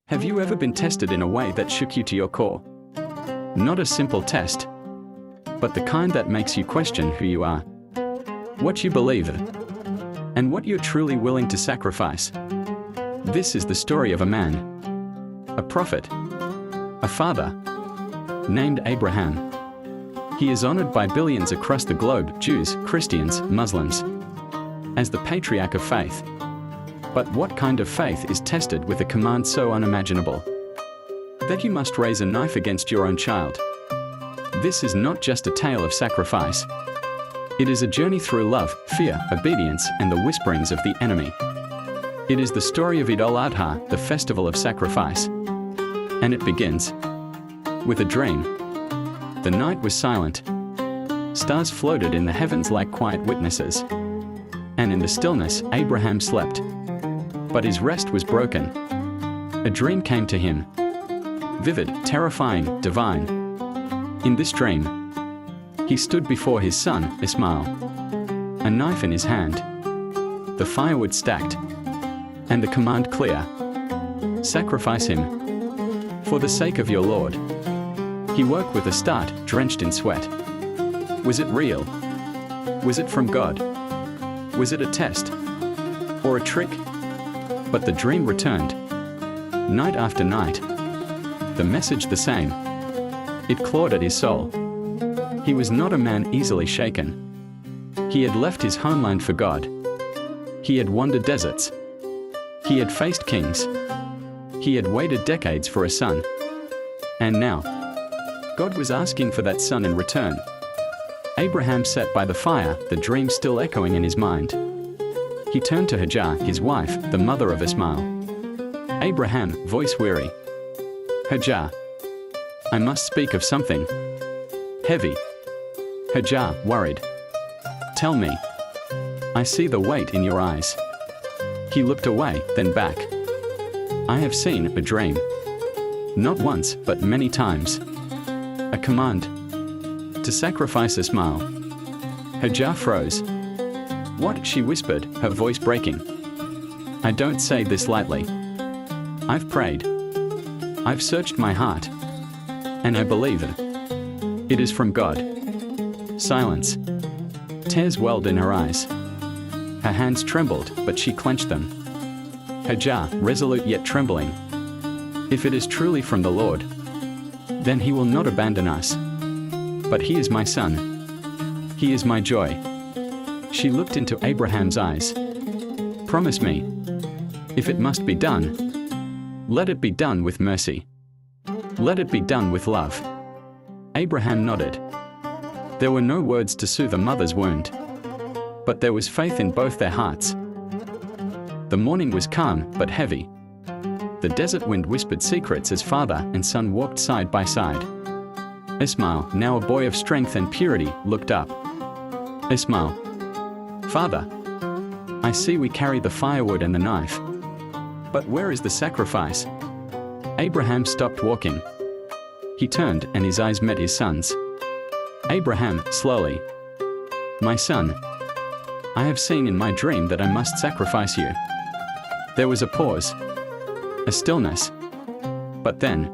Have you ever been tested in a way that shook you to your core? Not a simple test, but the kind that makes you question who you are, what you believe in, and what you're truly willing to sacrifice. This is the story of a man, a prophet, a father, named Abraham. He is honored by billions across the globe, Jews, Christians, Muslims, as the patriarch of faith. But what kind of faith is tested with a command so unimaginable that you must raise a knife against your own child? This is not just a tale of sacrifice. It is a journey through love, fear, obedience, and the whisperings of the enemy. It is the story of Eid al-Adha, the festival of sacrifice. And it begins with a dream. The night was silent. Stars floated in the heavens like quiet witnesses. And in the stillness, Abraham slept. But his rest was broken. A dream came to him. Vivid, terrifying, divine. In this dream, he stood before his son, Ismail, a knife in his hand, the firewood stacked, and the command clear: sacrifice him for the sake of your Lord. He woke with a start, drenched in sweat. Was it real? Was it from God? Was it a test? Or a trick? But the dream returned. Night after night. The message the same. It clawed at his soul. He was not a man easily shaken. He had left his homeland for God. He had wandered deserts. He had faced kings. He had waited decades for a son. And now, God was asking for that son in return. Abraham sat by the fire, the dream still echoing in his mind. He turned to Hajar, his wife, the mother of Ismail. Abraham, voice weary. Hajar, I must speak of something heavy. Hajar, worried. Tell me. I see the weight in your eyes. He looked away, then back. I have seen a dream. Not once, but many times. A command to sacrifice Ismail. Hajar froze. What? She whispered, her voice breaking. I don't say this lightly. I've prayed. I've searched my heart. And I believe it. It is from God. Silence. Tears welled in her eyes. Her hands trembled, but she clenched them. Hajar, resolute yet trembling. If it is truly from the Lord, then he will not abandon us. But he is my son. He is my joy. She looked into Abraham's eyes. Promise me. If it must be done, let it be done with mercy. Let it be done with love. Abraham nodded. There were no words to soothe a mother's wound, but there was faith in both their hearts. The morning was calm but heavy. The desert wind whispered secrets as father and son walked side by side. Ismail, now a boy of strength and purity, looked up. Ismail. Father, I see we carry the firewood and the knife. But where is the sacrifice? Abraham stopped walking. He turned and his eyes met his son's. Abraham, slowly. My son, I have seen in my dream that I must sacrifice you. There was a pause. A stillness. But then,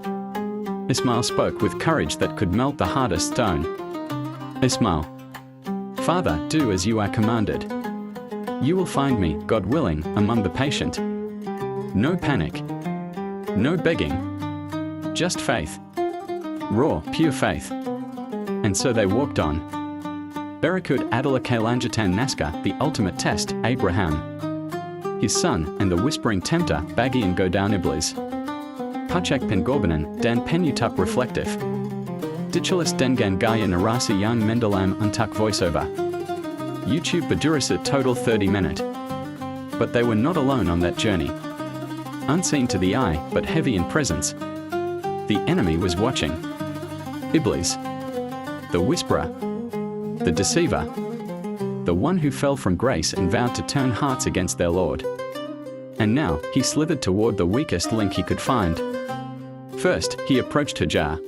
Ismail spoke with courage that could melt the hardest stone. Ismail. Father, do as you are commanded. You will find me, God willing, among the patient. No panic. No begging. Just faith. Raw, pure faith. And so they walked on. Berakut Adala Kailanjatan Naska, the ultimate test, Abraham. His son, and the whispering tempter, Bagi and go down Iblis. Pachak Pengorbanan, Dan Penutup reflective. Dichalis Dengan Gaya Narasi Yang Mendalam Untuck voiceover. YouTube Badurisa total 30 minute. But they were not alone on that journey. Unseen to the eye, but heavy in presence. The enemy was watching. Iblis. The whisperer. The deceiver. The one who fell from grace and vowed to turn hearts against their Lord. And now, he slithered toward the weakest link he could find. First, he approached Hajar.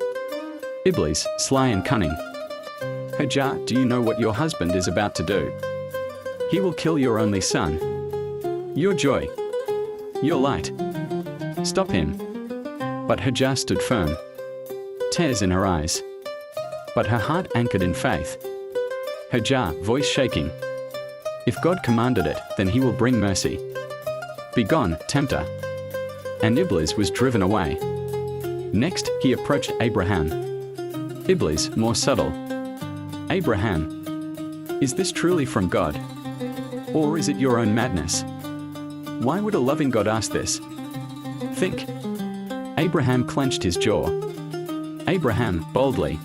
Iblis, sly and cunning. Hajar, do you know what your husband is about to do? He will kill your only son. Your joy. Your light. Stop him. But Hajar stood firm, tears in her eyes, but her heart anchored in faith. Hajar, voice shaking, "If God commanded it, then he will bring mercy. Begone, tempter." And Iblis was driven away. Next, he approached Abraham. Iblis, more subtle. "Abraham, is this truly from God? Or is it your own madness? Why would a loving God ask this? Think." Abraham clenched his jaw. Abraham, boldly,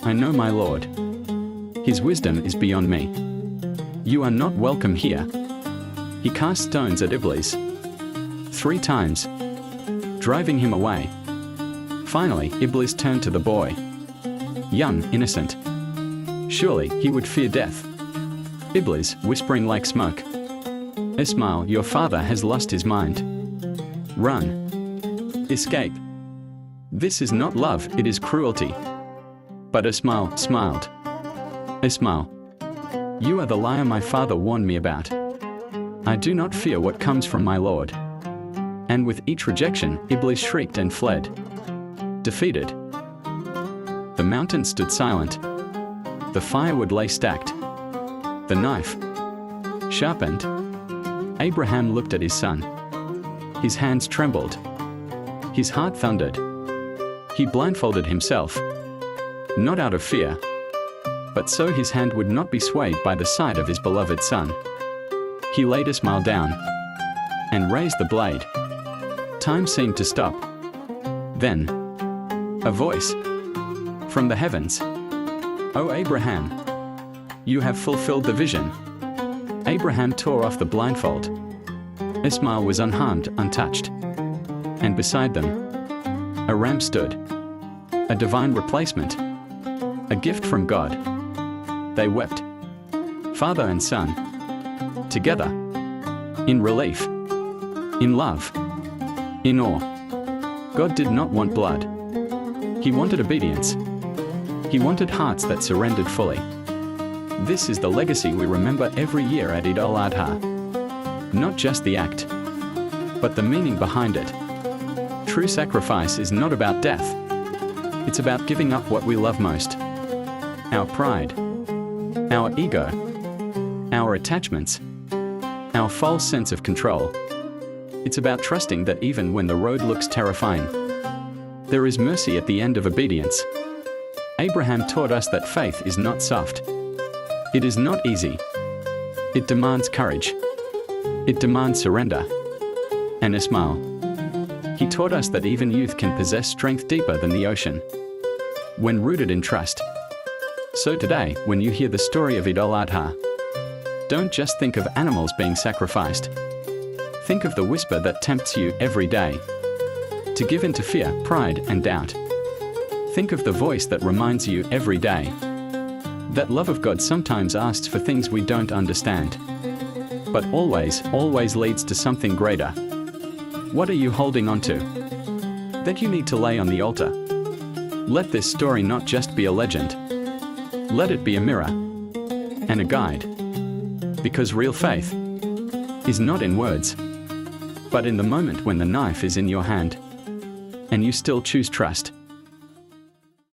"I know my Lord. His wisdom is beyond me. You are not welcome here." He cast stones at Iblis 3 times, driving him away. Finally, Iblis turned to the boy. Young, innocent. Surely he would fear death. Iblis, whispering like smoke, "Ismail, your father has lost his mind. Run. Escape. This is not love, it is cruelty." But Ismail smiled. "Ismail, you are the liar my father warned me about. I do not fear what comes from my Lord." And with each rejection, Iblis shrieked and fled. Defeated. The mountain stood silent. The firewood lay stacked. The knife sharpened. Abraham looked at his son. His hands trembled. His heart thundered. He blindfolded himself, not out of fear, but so his hand would not be swayed by the sight of his beloved son. He laid Ismail down and raised the blade. Time seemed to stop. Then, a voice from the heavens. "O Abraham, you have fulfilled the vision." Abraham tore off the blindfold. Ismail was unharmed, untouched. And beside them, a ram stood, a divine replacement, a gift from God. They wept, father and son, together, in relief, in love, in awe. God did not want blood. He wanted obedience. He wanted hearts that surrendered fully. This is the legacy we remember every year at Eid al-Adha. Not just the act, but the meaning behind it. True sacrifice is not about death. It's about giving up what we love most. Our pride, our ego, our attachments, our false sense of control. It's about trusting that even when the road looks terrifying, there is mercy at the end of obedience. Abraham taught us that faith is not soft. It is not easy. It demands courage. It demands surrender. And Ismail, he taught us that even youth can possess strength deeper than the ocean, when rooted in trust. So today, when you hear the story of Eid al-Adha, don't just think of animals being sacrificed. Think of the whisper that tempts you every day to give in to fear, pride, and doubt. Think of the voice that reminds you every day that love of God sometimes asks for things we don't understand, but always, always leads to something greater. What are you holding on to that you need to lay on the altar? Let this story not just be a legend. Let it be a mirror and a guide. Because real faith is not in words, but in the moment when the knife is in your hand and you still choose trust.